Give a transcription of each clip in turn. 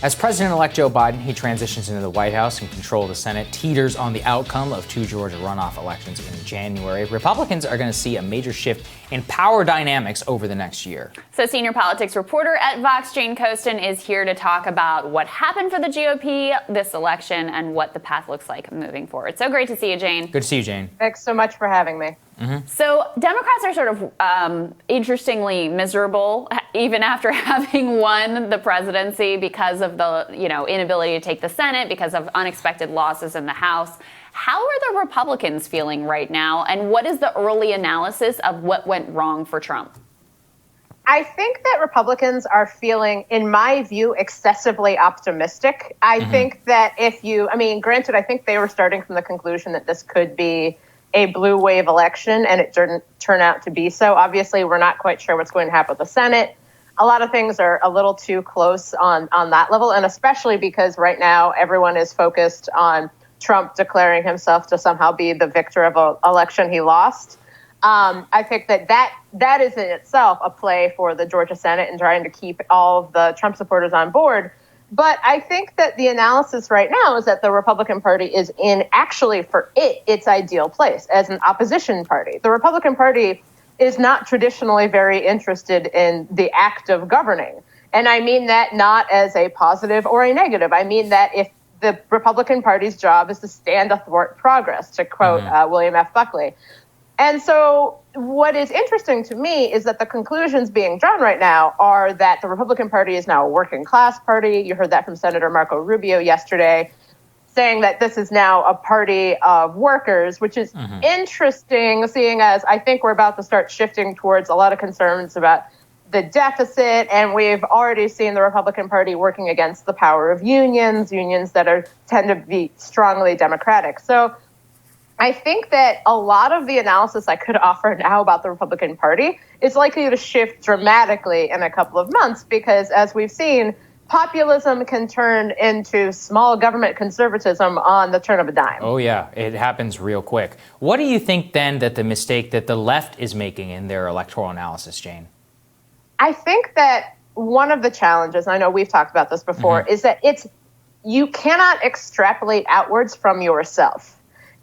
As President-elect Joe Biden, he transitions into the White House and control of the Senate, teeters on the outcome of two Georgia runoff elections in January. Republicans are going to see a major shift in power dynamics over the next year. So senior politics reporter at Vox, Jane Coaston, is here to talk about what happened for the GOP this election and what the path looks like moving forward. So great to see you, Jane. Good to see you, Jane. Thanks so much for having me. So Democrats are sort of interestingly miserable, even after having won the presidency, because of the inability to take the Senate, because of unexpected losses in the House. How are the Republicans feeling right now, and what is the early analysis of what went wrong for Trump? I think that Republicans are feeling, in my view, excessively optimistic. I think that granted, I think they were starting from the conclusion that this could be a blue wave election, and it didn't turn out to be so. Obviously, we're not quite sure what's going to happen with the Senate. A lot of things are a little too close on that level, and especially because right now everyone is focused on Trump declaring himself to somehow be the victor of an election he lost. I think that is in itself a play for the Georgia Senate and trying to keep all of the Trump supporters on board. But I think that the analysis right now is that the Republican Party is in, actually for its ideal place as an opposition party. The Republican Party is not traditionally very interested in the act of governing. And I mean that not as a positive or a negative. I mean that if the Republican Party's job is to stand athwart progress, to quote William F. Buckley. And so what is interesting to me is that the conclusions being drawn right now are that the Republican Party is now a working class party. You heard that from Senator Marco Rubio yesterday, saying that this is now a party of workers, which is interesting, seeing as I think we're about to start shifting towards a lot of concerns about the deficit. And we've already seen the Republican Party working against the power of unions that tend to be strongly Democratic. So I think that a lot of the analysis I could offer now about the Republican Party is likely to shift dramatically in a couple of months because, as we've seen, populism can turn into small government conservatism on the turn of a dime. Oh, yeah. It happens real quick. What do you think, then, that the mistake that the left is making in their electoral analysis, Jane? I think that one of the challenges, and I know we've talked about this before, is that you cannot extrapolate outwards from yourself.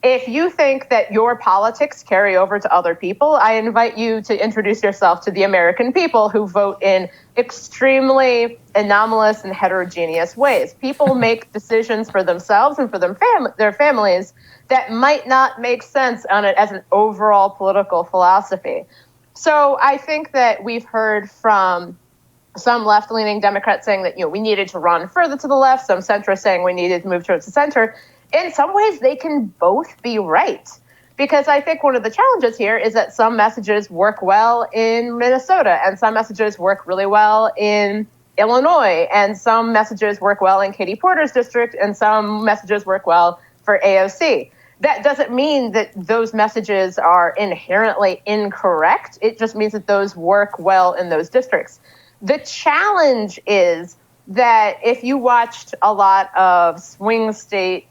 If you think that your politics carry over to other people, I invite you to introduce yourself to the American people who vote in extremely anomalous and heterogeneous ways. People make decisions for themselves and for their families that might not make sense as an overall political philosophy. So I think that we've heard from some left-leaning Democrats saying that we needed to run further to the left, some centrists saying we needed to move towards the center. In some ways, they can both be right, because I think one of the challenges here is that some messages work well in Minnesota and some messages work really well in Illinois and some messages work well in Katie Porter's district and some messages work well for AOC. That doesn't mean that those messages are inherently incorrect. It just means that those work well in those districts. The challenge is that if you watched a lot of swing state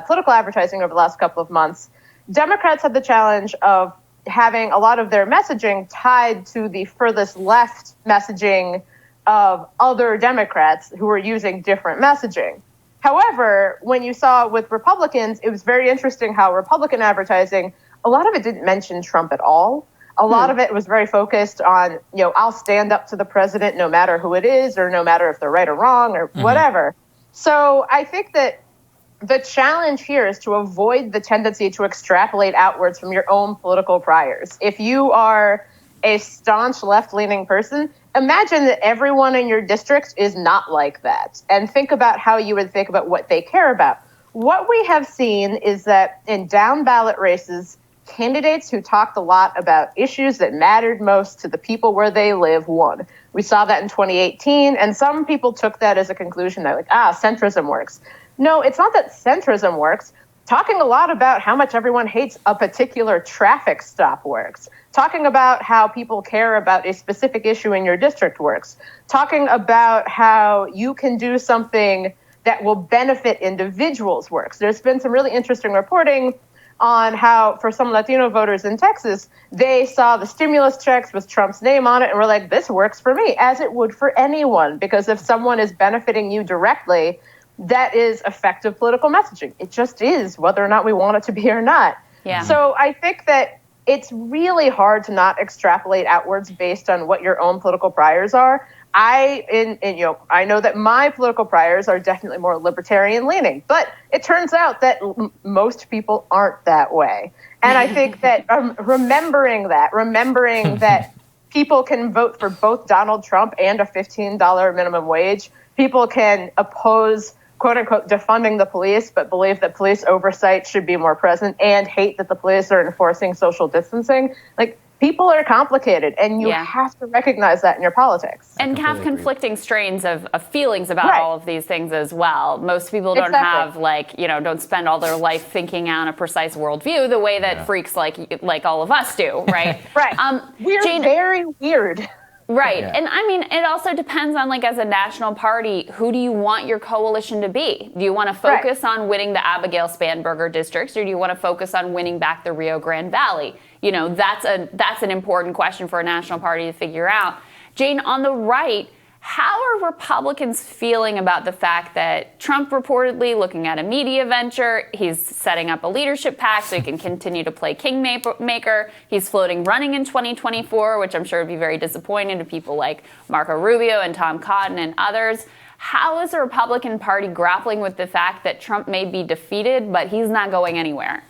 political advertising over the last couple of months, Democrats had the challenge of having a lot of their messaging tied to the furthest left messaging of other Democrats who were using different messaging. However, when you saw with Republicans, it was very interesting how Republican advertising, a lot of it didn't mention Trump at all. A lot of it was very focused on, I'll stand up to the president no matter who it is or no matter if they're right or wrong or whatever. So I think that the challenge here is to avoid the tendency to extrapolate outwards from your own political priors. If you are a staunch left-leaning person, imagine that everyone in your district is not like that. And think about how you would think about what they care about. What we have seen is that in down-ballot races, candidates who talked a lot about issues that mattered most to the people where they live won. We saw that in 2018, and some people took that as a conclusion that, centrism works. No, it's not that centrism works. Talking a lot about how much everyone hates a particular traffic stop works. Talking about how people care about a specific issue in your district works. Talking about how you can do something that will benefit individuals works. There's been some really interesting reporting on how, for some Latino voters in Texas, they saw the stimulus checks with Trump's name on it and were like, this works for me, as it would for anyone. Because if someone is benefiting you directly, that is effective political messaging. It just is, whether or not we want it to be or not. Yeah. So I think that it's really hard to not extrapolate outwards based on what your own political priors are. I know that my political priors are definitely more libertarian leaning, but it turns out that most people aren't that way. And I think that remembering that people can vote for both Donald Trump and a $15 minimum wage, people can oppose, quote unquote, defunding the police, but believe that police oversight should be more present and hate that the police are enforcing social distancing. Like, people are complicated, and you have to recognize that in your politics. And have conflicting strains of feelings about all of these things as well. Most people don't have, don't spend all their life thinking on a precise worldview the way that freaks like all of us do, right? Right. We're Jane, very weird. Right. Yeah. And I mean, it also depends on, as a national party, who do you want your coalition to be? Do you want to focus on winning the Abigail Spanberger districts, or do you want to focus on winning back the Rio Grande Valley? That's an important question for a national party to figure out. Jane, on the right, how are Republicans feeling about the fact that Trump reportedly looking at a media venture, he's setting up a leadership pack so he can continue to play kingmaker, he's floating running in 2024, which I'm sure would be very disappointing to people like Marco Rubio and Tom Cotton and others. How is the Republican Party grappling with the fact that Trump may be defeated, but he's not going anywhere?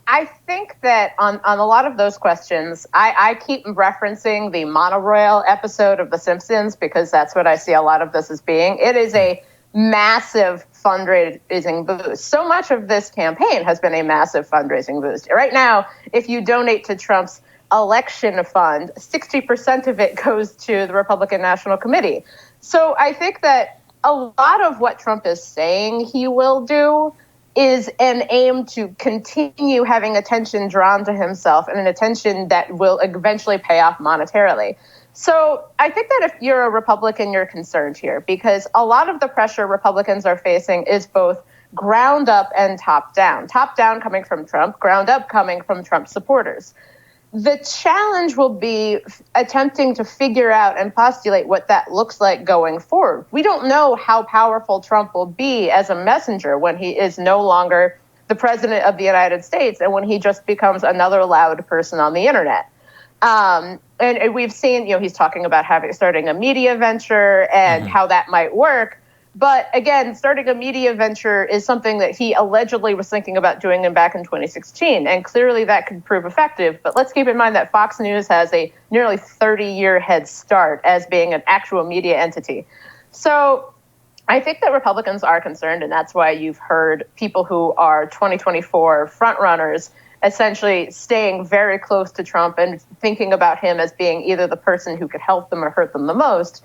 I think that on a lot of those questions, I keep referencing the monorail episode of The Simpsons because that's what I see a lot of this as being. It is a massive fundraising boost. So much of this campaign has been a massive fundraising boost. Right now, if you donate to Trump's election fund, 60% of it goes to the Republican National Committee. So I think that a lot of what Trump is saying he will do is an aim to continue having attention drawn to himself, and an attention that will eventually pay off monetarily. So I think that if you're a Republican, you're concerned here, because a lot of the pressure Republicans are facing is both ground up and top down. Top down coming from Trump, ground up coming from Trump supporters. The challenge will be attempting to figure out and postulate what that looks like going forward. We don't know how powerful Trump will be as a messenger when he is no longer the president of the United States and when he just becomes another loud person on the internet. And we've seen, he's talking about starting a media venture and how that might work. But again, starting a media venture is something that he allegedly was thinking about doing back in 2016. And clearly that could prove effective. But let's keep in mind that Fox News has a nearly 30-year head start as being an actual media entity. So I think that Republicans are concerned, and that's why you've heard people who are 2024 frontrunners essentially staying very close to Trump and thinking about him as being either the person who could help them or hurt them the most.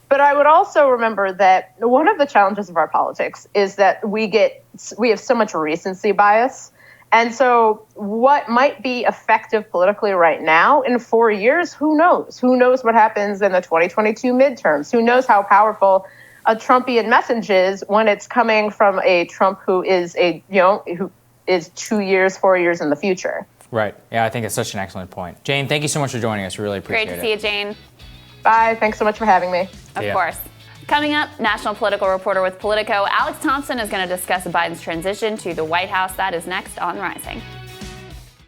But I would also remember that one of the challenges of our politics is that we have so much recency bias. And so what might be effective politically right now, in 4 years, who knows? Who knows what happens in the 2022 midterms? Who knows how powerful a Trumpian message is when it's coming from a Trump who is who is 2 years, 4 years in the future. Right. Yeah, I think it's such an excellent point. Jane, thank you so much for joining us. We really appreciate it. Great to see you, Jane. Bye. Thanks so much for having me. Of course. Coming up, national political reporter with Politico, Alex Thompson is going to discuss Biden's transition to the White House. That is next on Rising.